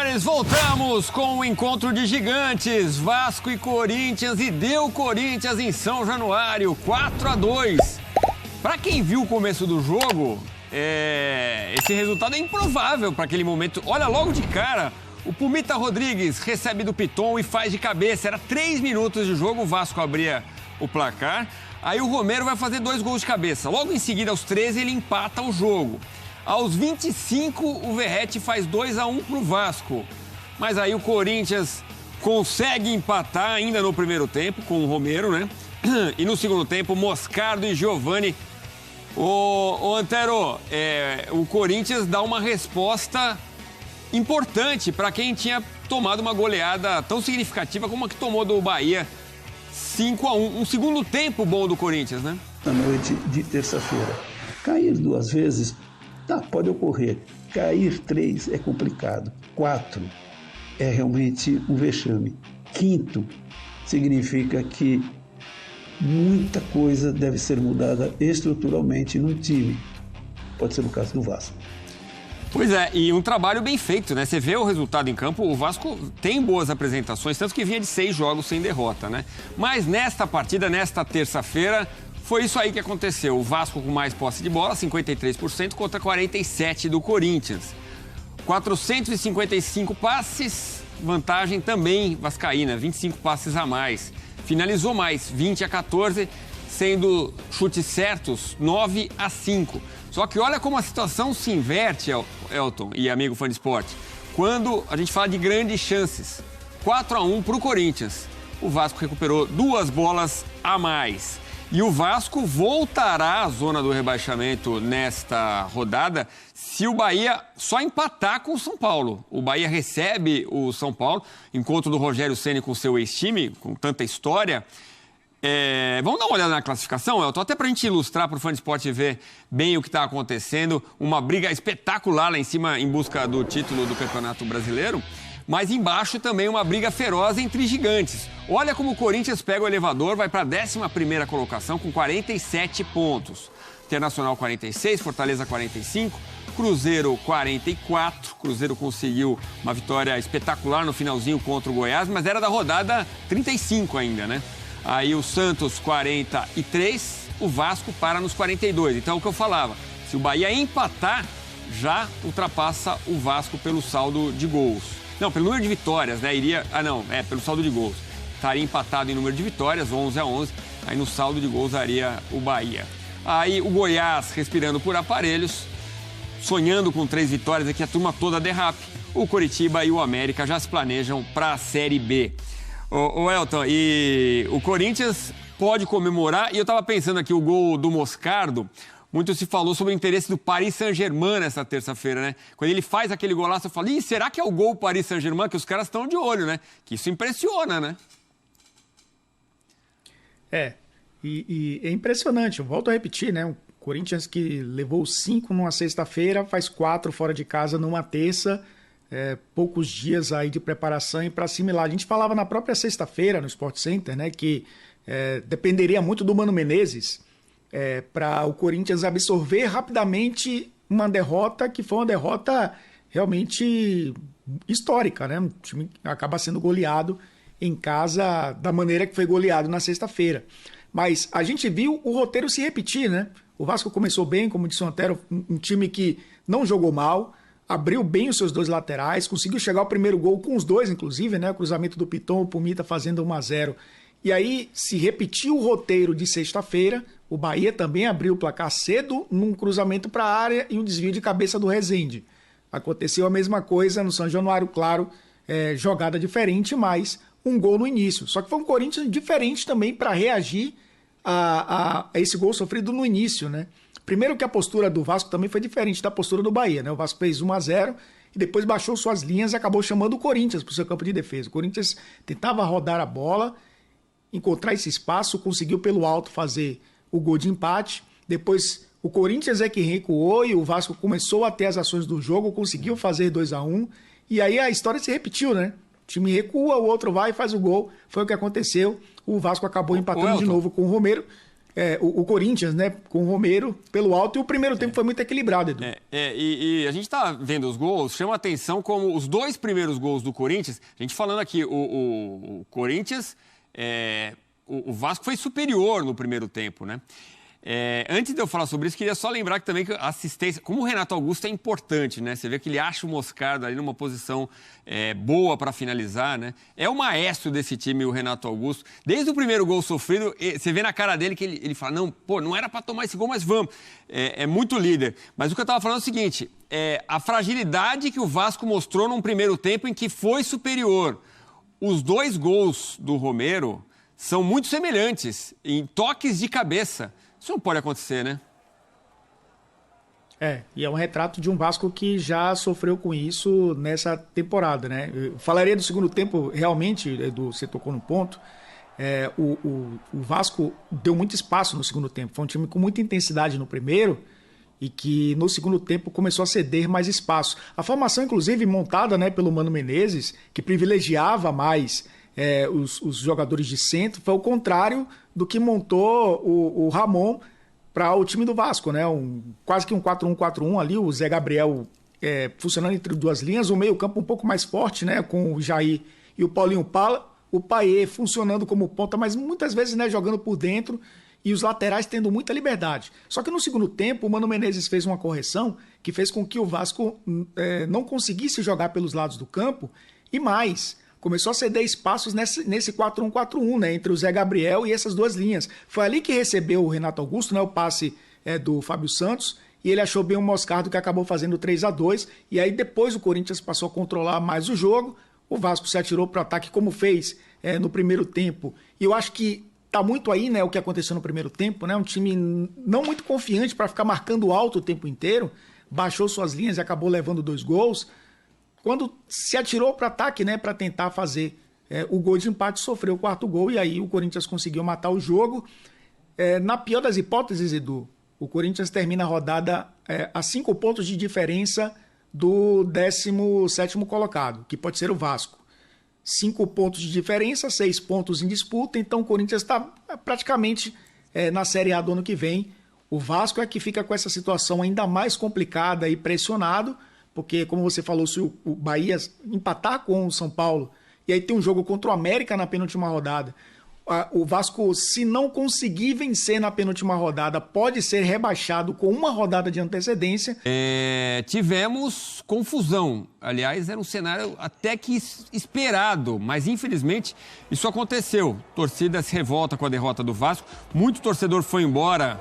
senhores, voltamos com o encontro de gigantes, Vasco e Corinthians, e deu Corinthians em São Januário, 4-2. Para quem viu o começo do jogo, esse resultado é improvável para aquele momento. Olha, logo de cara, o Pumita Rodrigues recebe do Piton e faz de cabeça. Era 3 minutos de jogo, o Vasco abria o placar. Aí o Romero vai fazer 2 gols de cabeça. Logo em seguida, aos 13, ele empata o jogo. Aos 25, o Verratti faz 2-1 pro Vasco. Mas aí o Corinthians consegue empatar ainda no primeiro tempo com o Romero, né? E no segundo tempo, Moscardo e Giovani. Ô Antero, o Corinthians dá uma resposta importante para quem tinha tomado uma goleada tão significativa como a que tomou do Bahia, 5-1. Um segundo tempo bom do Corinthians, né? Na noite de terça-feira. Cair 2 vezes, pode ocorrer. Cair 3 é complicado. 4 é realmente um vexame. 5º significa que muita coisa deve ser mudada estruturalmente num time. Pode ser o caso do Vasco. Pois é, e um trabalho bem feito, né? Você vê o resultado em campo, o Vasco tem boas apresentações, tanto que vinha de 6 jogos sem derrota, né? Mas nesta partida, nesta terça-feira, foi isso aí que aconteceu. O Vasco com mais posse de bola, 53% contra 47% do Corinthians. 455 passes, vantagem também vascaína, 25 passes a mais. Finalizou mais, 20-14, sendo chutes certos, 9-5. Só que olha como a situação se inverte, Elton e amigo fã de esporte, quando a gente fala de grandes chances. 4-1 para o Corinthians. O Vasco recuperou 2 bolas a mais. E o Vasco voltará à zona do rebaixamento nesta rodada se o Bahia só empatar com o São Paulo. O Bahia recebe o São Paulo, encontro do Rogério Ceni com seu ex-time, com tanta história. Vamos dar uma olhada na classificação, Elton, até para a gente ilustrar para o fã de esporte ver bem o que está acontecendo. Uma briga espetacular lá em cima em busca do título do Campeonato Brasileiro. Mas embaixo também uma briga feroz entre gigantes. Olha como o Corinthians pega o elevador, vai para a 11ª colocação com 47 pontos. Internacional 46, Fortaleza 45, Cruzeiro 44. Cruzeiro conseguiu uma vitória espetacular no finalzinho contra o Goiás, mas era da rodada 35 ainda, né? Aí o Santos 43, o Vasco para nos 42. Então é o que eu falava, se o Bahia empatar, já ultrapassa o Vasco pelo saldo de gols. Não, pelo número de vitórias, né? Pelo saldo de gols. Estaria empatado em número de vitórias, 11-11. Aí no saldo de gols daria o Bahia. Aí o Goiás respirando por aparelhos, sonhando com 3 vitórias, aqui a turma toda derrape. O Coritiba e o América já se planejam para a Série B. Ô Elton, e o Corinthians pode comemorar, e eu estava pensando aqui, o gol do Moscardo. Muito se falou sobre o interesse do Paris Saint-Germain nessa terça-feira, né? Quando ele faz aquele golaço, eu falo, será que é o gol Paris Saint-Germain? Que os caras estão de olho, né? Que isso impressiona, né? E é impressionante. Eu volto a repetir, né? O Corinthians que levou 5 numa sexta-feira, faz 4 fora de casa numa terça. Poucos dias aí de preparação e para assimilar. A gente falava na própria sexta-feira no Sport Center, né? Que dependeria muito do Mano Menezes para o Corinthians absorver rapidamente uma derrota que foi uma derrota realmente histórica, né? O time acaba sendo goleado em casa da maneira que foi goleado na sexta-feira. Mas a gente viu o roteiro se repetir, né? O Vasco começou bem, como disse o Antero, um time que não jogou mal, abriu bem os seus 2 laterais, conseguiu chegar ao primeiro gol com os 2, inclusive, né? O cruzamento do Piton, o Pumita fazendo 1-0. E aí se repetiu o roteiro de sexta-feira. O Bahia também abriu o placar cedo num cruzamento para a área e um desvio de cabeça do Rezende. Aconteceu a mesma coisa no São Januário, claro, jogada diferente, mas um gol no início. Só que foi um Corinthians diferente também para reagir a esse gol sofrido no início, né? Primeiro que a postura do Vasco também foi diferente da postura do Bahia, né? O Vasco fez 1-0 e depois baixou suas linhas e acabou chamando o Corinthians para o seu campo de defesa. O Corinthians tentava rodar a bola, encontrar esse espaço, conseguiu pelo alto fazer o gol de empate. Depois o Corinthians é que recuou e o Vasco começou a ter as ações do jogo, conseguiu fazer 2-1 e aí a história se repetiu, né? O time recua, o outro vai e faz o gol. Foi o que aconteceu. O Vasco acabou empatando de novo com o Romero. o Corinthians, né, com o Romero pelo alto, e o primeiro tempo foi muito equilibrado, Edu. E a gente está vendo os gols, chama a atenção como os 2 primeiros gols do Corinthians, a gente falando aqui, o Corinthians, o Vasco foi superior no primeiro tempo, né? Antes de eu falar sobre isso, queria só lembrar que também que a assistência, como o Renato Augusto é importante, né? Você vê que ele acha o Moscardo ali numa posição boa para finalizar, né? É o maestro desse time, o Renato Augusto. Desde o primeiro gol sofrido, você vê na cara dele que ele fala, não era para tomar esse gol, mas vamos. É muito líder. Mas o que eu estava falando é o seguinte, a fragilidade que o Vasco mostrou num primeiro tempo em que foi superior. Os 2 gols do Romero são muito semelhantes, em toques de cabeça. Isso não pode acontecer, né? E é um retrato de um Vasco que já sofreu com isso nessa temporada, né? Eu falaria do segundo tempo, realmente, Edu, você tocou no ponto. O Vasco deu muito espaço no segundo tempo. Foi um time com muita intensidade no primeiro e que no segundo tempo começou a ceder mais espaço. A formação, inclusive, montada, né, pelo Mano Menezes, que privilegiava mais os jogadores de centro, foi o contrário do que montou o Ramon para o time do Vasco, né? Quase que um 4-1-4-1 ali, o Zé Gabriel funcionando entre 2 linhas, o meio-campo um pouco mais forte, né? Com o Jair e o Paulinho Pala, o Payet funcionando como ponta, mas muitas vezes, né, jogando por dentro, e os laterais tendo muita liberdade. Só que no segundo tempo, o Mano Menezes fez uma correção que fez com que o Vasco não conseguisse jogar pelos lados do campo, e mais, começou a ceder espaços nesse 4-1-4-1, né, entre o Zé Gabriel e essas 2 linhas. Foi ali que recebeu o Renato Augusto, né, o passe do Fábio Santos, e ele achou bem o Moscardo, que acabou fazendo 3-2, e aí depois o Corinthians passou a controlar mais o jogo, o Vasco se atirou para o ataque como fez no primeiro tempo, e eu acho que tá muito aí, né, o que aconteceu no primeiro tempo, né, um time não muito confiante para ficar marcando alto o tempo inteiro, baixou suas linhas e acabou levando 2 gols, quando se atirou para o ataque, né, para tentar fazer o gol de empate, sofreu o 4º gol, e aí o Corinthians conseguiu matar o jogo. Na pior das hipóteses, Edu, o Corinthians termina a rodada a 5 pontos de diferença do 17º colocado, que pode ser o Vasco. 5 pontos de diferença, 6 pontos em disputa, então o Corinthians está praticamente na Série A do ano que vem. O Vasco é que fica com essa situação ainda mais complicada e pressionado, porque, como você falou, se o Bahia empatar com o São Paulo, e aí tem um jogo contra o América na penúltima rodada, o Vasco, se não conseguir vencer na penúltima rodada, pode ser rebaixado com uma rodada de antecedência. Tivemos confusão. Aliás, era um cenário até que esperado, mas infelizmente isso aconteceu. A torcida se revolta com a derrota do Vasco. Muito torcedor foi embora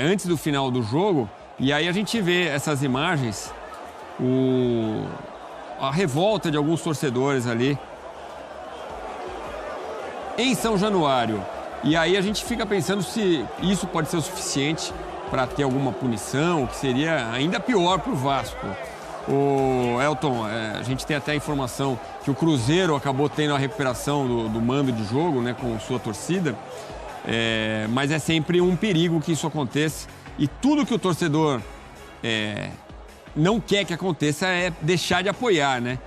antes do final do jogo, e aí a gente vê essas imagens, a revolta de alguns torcedores ali em São Januário. E aí a gente fica pensando se isso pode ser o suficiente para ter alguma punição, que seria ainda pior para o Vasco. O Elton, a gente tem até a informação que o Cruzeiro acabou tendo a recuperação do mando de jogo, né, com sua torcida, mas é sempre um perigo que isso aconteça, e tudo que o torcedor não quer que aconteça é deixar de apoiar, né?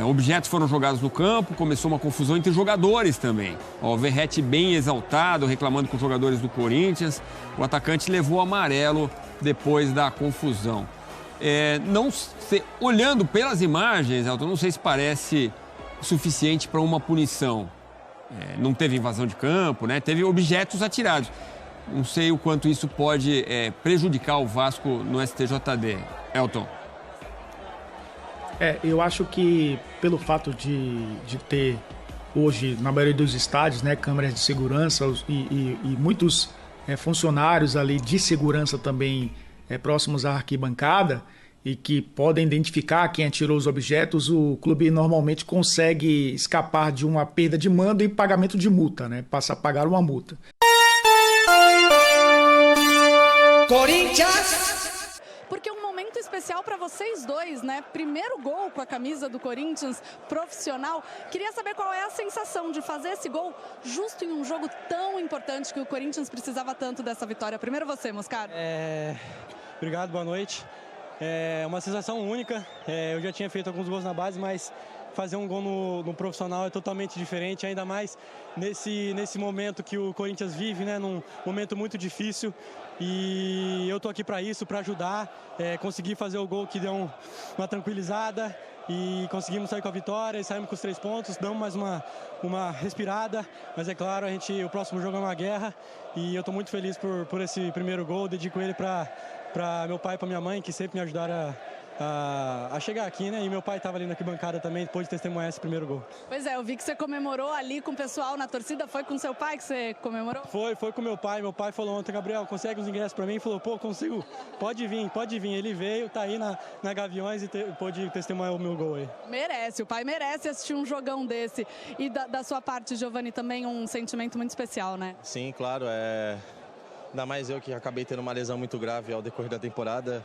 Objetos foram jogados no campo, começou uma confusão entre jogadores também. O Verratti bem exaltado, reclamando com os jogadores do Corinthians. O atacante levou amarelo depois da confusão. Olhando pelas imagens, Elton, não sei se parece suficiente para uma punição. Não teve invasão de campo, né? Teve objetos atirados. Não sei o quanto isso pode prejudicar o Vasco no STJD. Elton. Eu acho que pelo fato de ter hoje, na maioria dos estádios, né, câmeras de segurança e muitos funcionários ali de segurança também próximos à arquibancada e que podem identificar quem atirou os objetos, o clube normalmente consegue escapar de uma perda de mando e pagamento de multa, né? Passa a pagar uma multa. Corinthians! Porque um momento especial para vocês dois, né? Primeiro gol com a camisa do Corinthians, profissional. Queria saber qual é a sensação de fazer esse gol justo em um jogo tão importante que o Corinthians precisava tanto dessa vitória. Primeiro você, Moscardo. Obrigado, boa noite. É uma sensação única. Eu já tinha feito alguns gols na base, mas fazer um gol no profissional é totalmente diferente, ainda mais nesse momento que o Corinthians vive, né, num momento muito difícil. E eu tô aqui para isso, para ajudar, conseguir fazer o gol que deu uma tranquilizada e conseguimos sair com a vitória e saímos com os 3 pontos, damos mais uma respirada, mas é claro, o próximo jogo é uma guerra e eu tô muito feliz por esse primeiro gol, dedico ele para meu pai e para minha mãe, que sempre me ajudaram a chegar aqui, né? E meu pai estava ali na arquibancada também, pôde testemunhar esse primeiro gol. Pois é, eu vi que você comemorou ali com o pessoal na torcida. Foi com seu pai que você comemorou? Foi com meu pai. Meu pai falou ontem: Gabriel, consegue os ingressos para mim? Falou: pô, consigo. Pode vir. Ele veio, tá aí na Gaviões e pôde testemunhar o meu gol aí. Merece, o pai merece assistir um jogão desse. E da sua parte, Giovani, também um sentimento muito especial, né? Sim, claro. Ainda mais eu que acabei tendo uma lesão muito grave ao decorrer da temporada,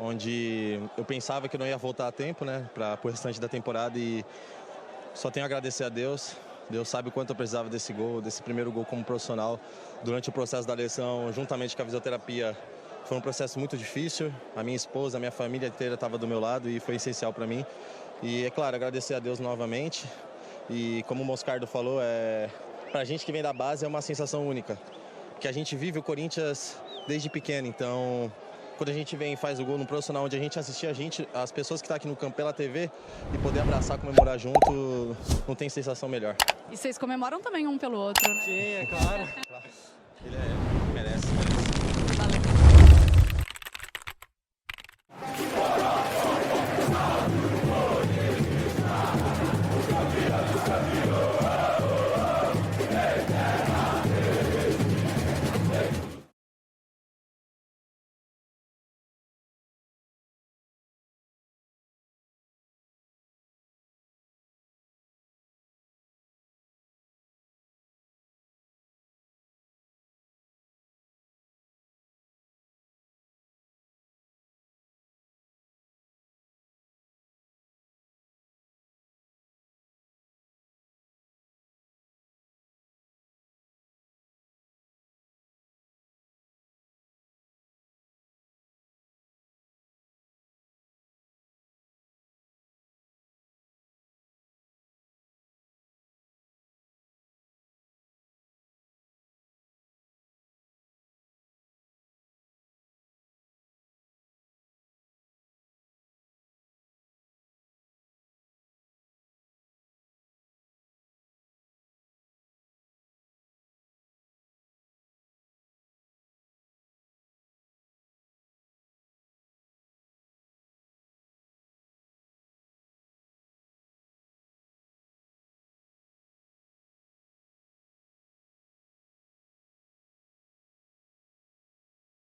onde eu pensava que eu não ia voltar a tempo, né, para o restante da temporada, e só tenho a agradecer a Deus. Deus sabe o quanto eu precisava desse gol, desse primeiro gol como profissional. Durante o processo da lesão, juntamente com a fisioterapia, foi um processo muito difícil. A minha esposa, a minha família inteira estava do meu lado e foi essencial para mim. E, é claro, agradecer a Deus novamente. E como o Moscardo falou, para a gente que vem da base é uma sensação única, porque a gente vive o Corinthians desde pequeno, então quando a gente vem e faz o gol no profissional, onde a gente assistia as pessoas que estão aqui no campo pela TV, e poder abraçar, comemorar junto, não tem sensação melhor. E vocês comemoram também um pelo outro, né? Sim, é claro. Ele merece.